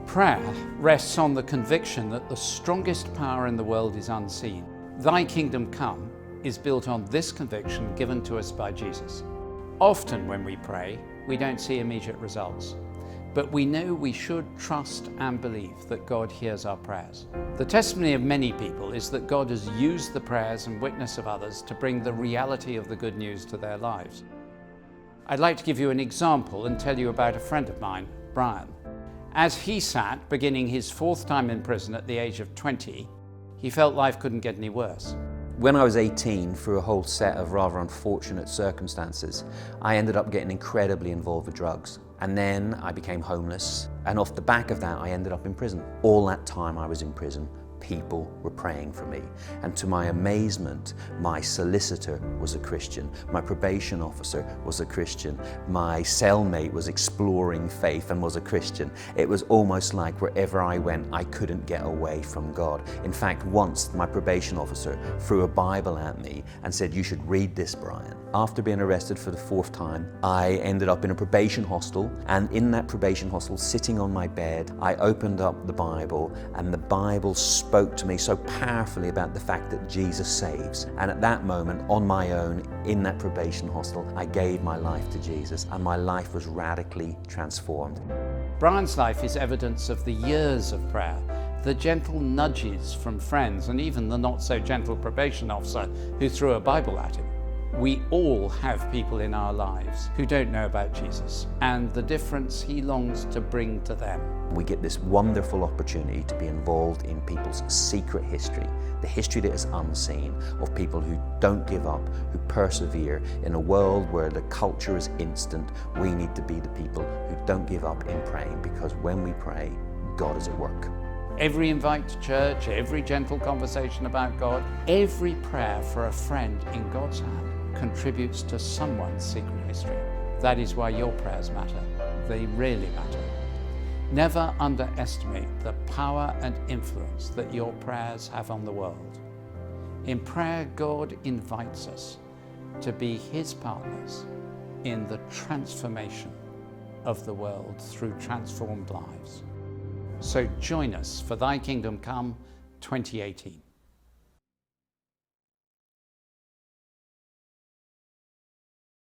Prayer rests on the conviction that the strongest power in the world is unseen. Thy kingdom come is built on this conviction given to us by Jesus. Often when we pray, we don't see immediate results, but we know we should trust and believe that God hears our prayers. The testimony of many people is that God has used the prayers and witness of others to bring the reality of the good news to their lives. I'd like to give you an example and tell you about a friend of mine, Brian. As he sat, beginning his 4th time in prison at the age of 20, he felt life couldn't get any worse. When I was 18, through a whole set of rather unfortunate circumstances, I ended up getting incredibly involved with drugs. And then I became homeless, and off the back of that, I ended up in prison. All that time I was in prison, people were praying for me. And to my amazement, my solicitor was a Christian, my probation officer was a Christian, my cellmate was exploring faith and was a Christian. It was almost like wherever I went, I couldn't get away from God. In fact, once my probation officer threw a Bible at me and said, "You should read this, Brian." After being arrested for the 4th time, I ended up in a probation hostel, and in that probation hostel, sitting on my bed, I opened up the Bible, and the Bible spoke to me so powerfully about the fact that Jesus saves. And at that moment, on my own, in that probation hostel, I gave my life to Jesus, and my life was radically transformed. Brian's life is evidence of the years of prayer, the gentle nudges from friends, and even the not so gentle probation officer who threw a Bible at him. We all have people in our lives who don't know about Jesus and the difference he longs to bring to them. We get this wonderful opportunity to be involved in people's secret history, the history that is unseen, of people who don't give up, who persevere. In a world where the culture is instant, we need to be the people who don't give up in praying, because when we pray, God is at work. Every invite to church, every gentle conversation about God, every prayer for a friend in God's hand contributes to someone's secret history. That is why your prayers matter. They really matter. Never underestimate the power and influence that your prayers have on the world. In prayer, God invites us to be His partners in the transformation of the world through transformed lives. So join us for Thy Kingdom Come 2018.